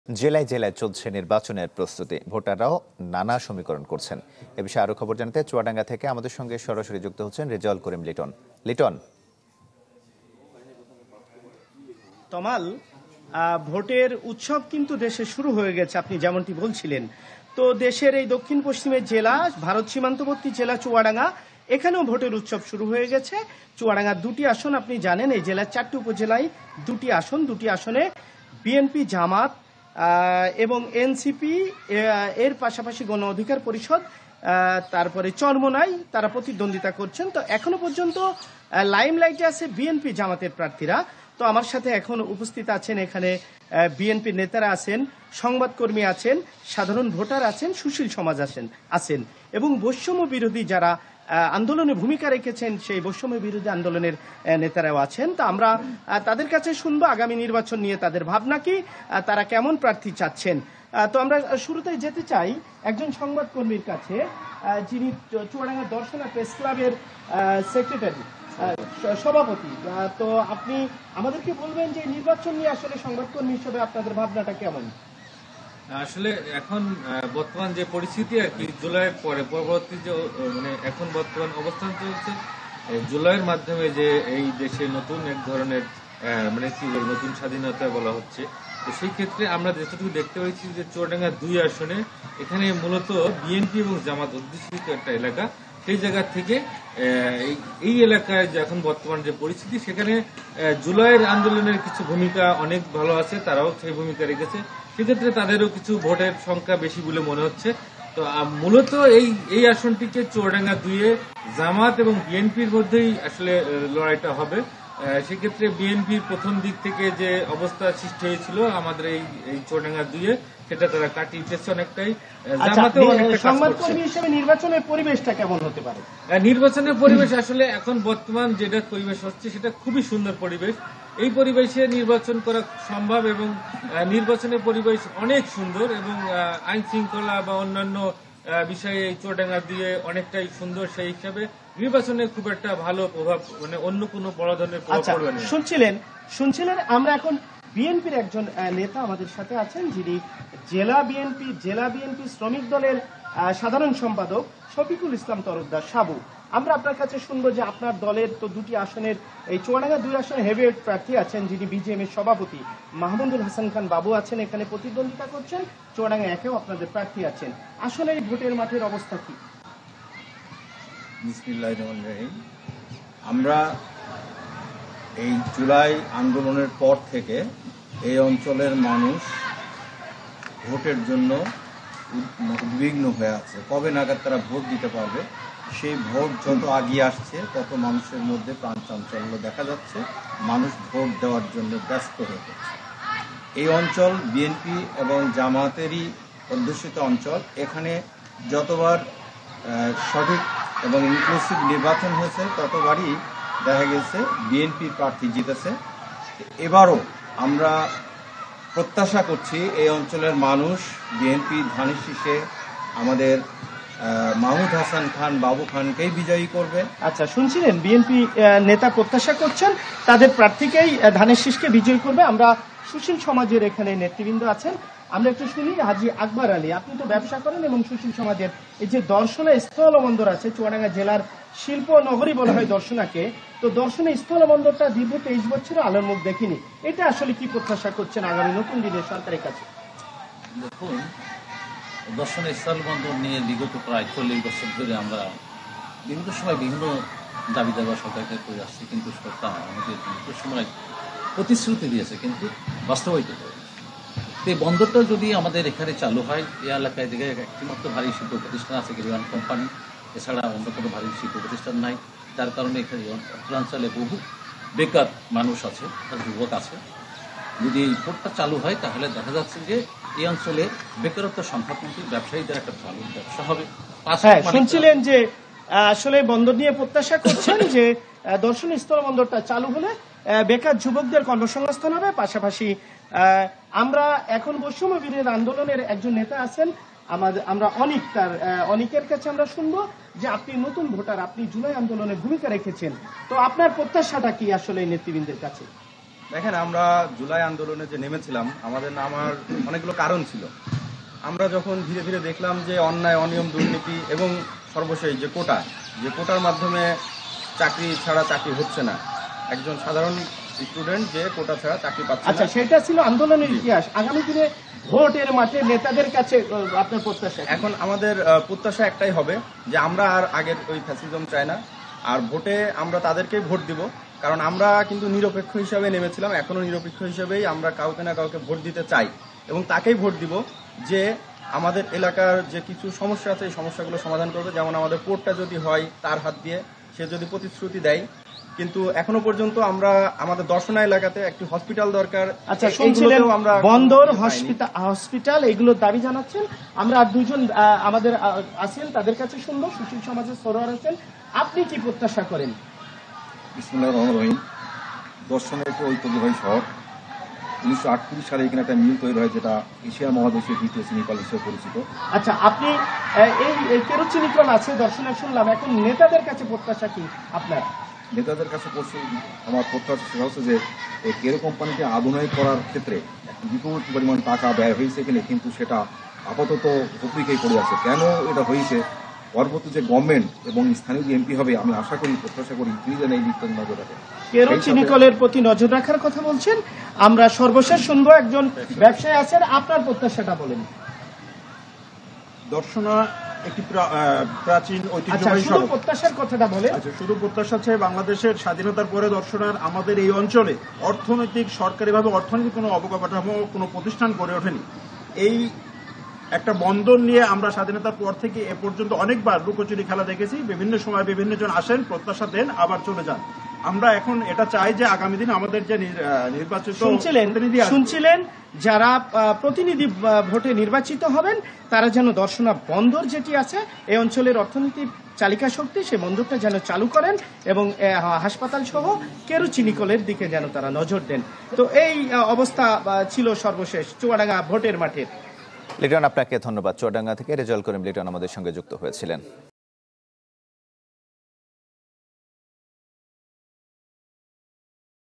জেলায় জেলায় চলছে নির্বাচনের প্রস্তুতি, ভোটাররাও নানা সমীকরণ করছেন। এ বিষয়ে আরো খবর জানাতে চুয়াডাঙ্গা থেকে আমাদের সঙ্গে সরাসরি যুক্ত হচ্ছেন রেজাউল করিম লিটন। লিটন, তমাল, ভোটের উৎসব কিন্তু দেশে শুরু হয়ে গেছে, আপনি যেমনটি বলছিলেন। তো দেশের এই দক্ষিণ পশ্চিমের জেলা, ভারত সীমান্তবর্তী জেলা চুয়াডাঙ্গা, এখানেও ভোটের উৎসব শুরু হয়ে গেছে। চুয়াডাঙ্গার দুটি আসন, আপনি জানেন এই জেলার 4টি উপজেলায় দুটি আসনে বিএনপি, জামাত এবং এনসিপি, এর পাশাপাশি গণ অধিকার পরিষদ, তারপরে চরমোনাই, তারা প্রতিদ্বন্দ্বিতা করছেন। তো এখনো পর্যন্ত লাইমলাইটে আছে বিএনপি জামাতের প্রার্থীরা। তো আমার সাথে এখন উপস্থিত আছেন এখানে বিএনপির নেতারা আছেন, সংবাদকর্মী আছেন, সাধারণ ভোটার আছেন, সুশীল সমাজ আছেন এবং বৈষম্য বিরোধী যারা আন্দোলনে ভূমিকা রেখেছেন সেই বৈষম্য বিরোধী আন্দোলনের নেতারাও আছেন। তো আমরা তাদের কাছে শুনবো আগামী নির্বাচন নিয়ে তাদের ভাবনা কি, তারা কেমন প্রার্থী চাচ্ছেন। তো আমরা শুরুতেই যেতে চাই একজন সংবাদকর্মীর কাছে, যিনি চুয়াডাঙ্গা দর্শনা প্রেস ক্লাবের সেক্রেটারি, সভাপতি। তো আপনি আমাদেরকে বলবেন যে নির্বাচন নিয়ে আসলে সংবাদকর্মী হিসেবে আপনাদের ভাবনাটা কেমন? আসলে এখন বর্তমান যে পরিস্থিতি আর কি, জুলাইয়ের পরে পরবর্তী যে এখন বর্তমান অবস্থান চলছে, জুলাইয়ের মাধ্যমে যে এই দেশে নতুন এক ধরনের নতুন স্বাধীনতা বলা হচ্ছে। তো সেই ক্ষেত্রে আমরা যেটুকু দেখতে পাচ্ছি যে চুয়াডাঙ্গা 2 আসনে এখানে মূলত বিএনপি এবং জামাত অধ্যুষিত একটা এলাকা। সেই জায়গা থেকে এই এলাকায় যে এখন বর্তমান যে পরিস্থিতি, সেখানে জুলাইয়ের আন্দোলনের কিছু ভূমিকা অনেক ভালো আছে, তারাও সেই ভূমিকা রেখেছে। সেক্ষেত্রে তাদেরও কিছু ভোটের সংখ্যা বেশি বলে মনে হচ্ছে। তো মূলত এই আসনটিকে চুয়াডাঙ্গা 2-এ জামাত এবং বিএনপির মধ্যেই আসলে লড়াইটা হবে। সেক্ষেত্রে বিএনপির প্রথম দিক থেকে যে অবস্থা সৃষ্টি হয়েছিল আমাদের এই চুয়াডাঙ্গা 2-এ, সেটা তারা কাটিয়ে উঠেছে অনেকটাই। সংবাদকর্মী হিসেবে নির্বাচনের পরিবেশটা কেমন হতে পারে? নির্বাচনের পরিবেশ আসলে এখন বর্তমান যেটা পরিবেশ হচ্ছে সেটা খুবই সুন্দর পরিবেশ। এই পরিবেশে নির্বাচন করা সম্ভব এবং নির্বাচনের পরিবেশ অনেক সুন্দর এবং আইন শৃঙ্খলা বা অন্যান্য বিষয়ে এই চুয়াডাঙ্গা 2-এ অনেকটাই সুন্দর। সেই হিসাবে নির্বাচনে খুব একটা ভালো প্রভাব, অন্য কোনো বড় ধরনের প্রভাব পড়বে না। শুনছিলেন আমরা এখন বিএনপির একজন নেতা আমাদের সাথে আছেন, যিনি জেলা বিএনপি শ্রমিক দলের সাধারণ সম্পাদক শফিকুল ইসলাম তরফদার সাবু। আমরা আপনার কাছে শুনবো যে আপনার দলের তো দুটি আসনের, এই চুয়াডাঙ্গা 2 আসনে হেভিওয়েট প্রার্থী আছেন, যিনি বিজেএম এর সভাপতি মাহমুদুল হাসান খান বাবু আছেন, এখানে প্রতিদ্বন্দ্বিতা করছেন। চুয়াডাঙ্গা 1-এও আপনাদের প্রার্থী আছেন। আসলে এই ভোটের মাঠের অবস্থা কি? বিসমিল্লাহির রহমানির রহিম। আমরা এই জুলাই আন্দোলনের পর থেকে এই অঞ্চলের মানুষ ভোটের জন্য উদ্বিগ্ন হয়ে আছে, কবে নাগাদ তারা ভোট দিতে পারবে। সেই ভোট যত আগিয়ে আসছে তত মানুষের মধ্যে প্রাণ চাঞ্চল্য দেখা যাচ্ছে, মানুষ ভোট দেওয়ার জন্য ব্যস্ত হয়ে পড়ছে। এই অঞ্চল বিএনপি এবং জামাতেরই অধ্যুষিত অঞ্চল। এখানে যতবার সঠিক এবং ইনক্লুসিভ নির্বাচন হয়েছে ততবারই দেখা গেছে বিএনপি প্রার্থী জিতেছে। এবারও আমরা প্রত্যাশা করছি এই অঞ্চলের মানুষ বিএনপি ধানের শীষে আমাদের মাহমুদ হাসান খান বাবু খানকেই বিজয়ী করবে। আচ্ছা, শুনছিলেন বিএনপি নেতা প্রত্যাশা করছেন তাদের প্রার্থীকেই ধানের শীষকে বিজয়ী করবে। আমরা সুশীল সমাজের এখানে নেতৃবৃন্দ আছেন, আমরা একটু শুনি। হাজী আকবর আলী, আপনি তো ব্যবসা করেন এবং সুশীল সমাজের এই যে দর্শনা স্থলবন্দর আছে, চুয়াডাঙ্গা জেলার শিল্প নগরী বলা হয় দর্শনাকে, তো দর্শনা স্থলবন্দরটা দীর্ঘ 23 বছরে আলোর মুখ দেখেনি। এটা আসলে কি প্রত্যাশা করছেন আগামী নতুন দিনের সরকারের কাছে? দেখুন, দর্শনা স্থলবন্দর নিয়ে বিগত প্রায় 40 বছর ধরে আমরা বিভিন্ন সময় বিভিন্ন দাবি দাবা সরকারকে করে আসছি, কিন্তু সরকার আমাদের বিভিন্ন সময় প্রতিশ্রুতি দিয়েছে কিন্তু বাস্তবায়িত করে। এই বন্দরটা যদি আমাদের এখানে চালু হয়, এই এলাকায় দিকে একটিমাত্র ভারী শিল্প প্রতিষ্ঠান আছে গিরিবান কোম্পানি, এছাড়া অন্য কোনো ভারী শিল্প প্রতিষ্ঠান নাই। যার কারণে এখানে উত্তরাঞ্চলে বহু বেকার মানুষ আছে, যুবক আছে। যদি এই পোর্টটা চালু হয় তাহলে দেখা যাচ্ছে যে এই অঞ্চলে বেকারত্ব সংখ্যা কিন্তু ব্যবসায়ীদের একটা ভালো ব্যবসা হবে। শুনছিলেন যে আসলে বন্দর নিয়ে প্রত্যাশা করছেন যে দর্শন স্থলবন্দরটা চালু হলে বেকার যুবকদের কর্মসংস্থান হবে। পাশাপাশি আমরা এখন বৈষম্য বিরোধী আন্দোলনের একজন নেতা আছেন আমরা অনিকের কাছে আমরা শুনবো যে আপনি নতুন ভোটার, আপনি জুলাই আন্দোলনে ভূমিকা রেখেছেন, তো আপনার প্রত্যাশাটা কি আসলে নেতৃবৃন্দের কাছে? দেখেন, আমরা জুলাই আন্দোলনে যে নেমেছিলাম, আমাদের নামার অনেকগুলো কারণ ছিল। আমরা যখন ধীরে ধীরে দেখলাম যে অন্যায়, অনিয়ম, দুর্নীতি এবং সর্বশেষ যে কোটার মাধ্যমে চাকরি ছাড়া চাকরি হচ্ছে না, একজন সাধারণ স্টুডেন্ট যে কোটা ছাড়া চাকরি পাচ্ছে আচ্ছা, না। সেটা ছিল আন্দোলনের ইতিহাস। আগামী দিনে ভোটের মাঠে নেতাদের কাছে আপনার প্রত্যাশা কি? এখন আমাদের প্রত্যাশা একটাই হবে যে আমরা আর আগের ওই ফ্যাসিজম চাই না, আর ভোটে আমরা তাদেরকে ভোট দিব। কারণ আমরা কিন্তু নিরপেক্ষ হিসাবে নেমেছিলাম, এখনো নিরপেক্ষ হিসাবেই আমরা কাউকে না কাউকে ভোট দিতে চাই এবং তাকেই ভোট দিব যে আমাদের এলাকার যে কিছু সমস্যা আছে এই সমস্যাগুলো সমাধান করবে। যেমন আমাদের পোর্টটা যদি হয় তার হাত দিয়ে, সে যদি প্রতিশ্রুতি দেয়। কিন্তু এখনো পর্যন্ত আমরা আমাদের দর্শনা এলাকাতে একটি হসপিটাল দরকার। আচ্ছা, শুনছিলেন এইগুলোতেও আমরা বন্দর, কোনো পাইনি। হসপিটাল এগুলোর দাবি জানাচ্ছেন। আমরা আর দুজন আমাদের আছেন, তাদের কাছে শুনবো। সুশীল সমাজের সরোয়ার আছেন, আপনি কি প্রত্যাশা করেন? বিসমুল্লাহির রহমানির রহিম। দর্শনের একটি ঐতিহ্যবাহী শহর। 1938 সালে এখানে একটা মিল তৈরি হয়, যেটা এশিয়া মহাদেশের দ্বিতীয় চিনিকল হিসেবে পরিচিত। আচ্ছা, আপনি এই কেরোচিনিকল আছে দর্শনে শুনলাম, এখন নেতাদের কাছে প্রত্যাশা কি আপনার? নেতাদের কাছে আমার প্রত্যাশা সেটা হচ্ছে যে এই কেরো কোম্পানিকে আধুনিক করার ক্ষেত্রে বিপুল পরিমাণ টাকা ব্যয় হয়েছে এখানে, কিন্তু সেটা আপাতত ভূমিকায় পড়ে আছে। কেন এটা হয়েছে? পরবর্তী যে গভর্নমেন্ট এবং স্থানীয় যে এমপি হবে, আমি আশা করি, প্রত্যাশা করি তিনি যেন এই দিকটা নজর রাখেন। কেরোচিনিকলের প্রতি নজর রাখার কথা বলছেন। আমরা সর্বশেষ শুনবো, একজন ব্যবসায়ী আছেন, আপনার প্রত্যাশাটা বলেন। দর্শনা একটি প্রাচীন আচ্ছা, ঐতিহ্যবাহী শুধু সড়ক। প্রত্যাশার কথাটা বলেন। আচ্ছা, শুধু প্রত্যাশা হচ্ছে বাংলাদেশের স্বাধীনতার পরে দর্শনার আমাদের এই অঞ্চলে অর্থনৈতিক, সরকারিভাবে অর্থনৈতিক কোনো অবকাঠামো, কোনো প্রতিষ্ঠান গড়ে ওঠেনি। এই একটা বন্দর নিয়ে আমরা স্বাধীনতার পর থেকে এ পর্যন্ত অনেকবার লুকোচুরি খেলা দেখেছি। বিভিন্ন সময় বিভিন্ন জন আসেন, প্রত্যাশা দেন, আবার চলে যান। আমরা এখন এটা চাই যে আগামী দিন আমাদের যে নির্বাচিত প্রতিনিধি আসবে, শুনছিলেন যারা প্রতিনিধি ভোটে নির্বাচিত হবেন তারা যেন দর্শনা বন্দর যেটি আছে এই অঞ্চলের অর্থনীতির চালিকা শক্তি, সেই বন্দরটা যেন চালু করেন এবং হাসপাতাল সহ কেরোচিনিকলের দিকে যেন তারা নজর দেন। তো এই অবস্থা ছিল সর্বশেষ চুয়াডাঙ্গা ভোটের মাঠের। লিটন, আপনাকে ধন্যবাদ। চুয়াডাঙ্গা থেকে রেজাউল করিম লিটন আমাদের সঙ্গে যুক্ত হয়েছিলেন।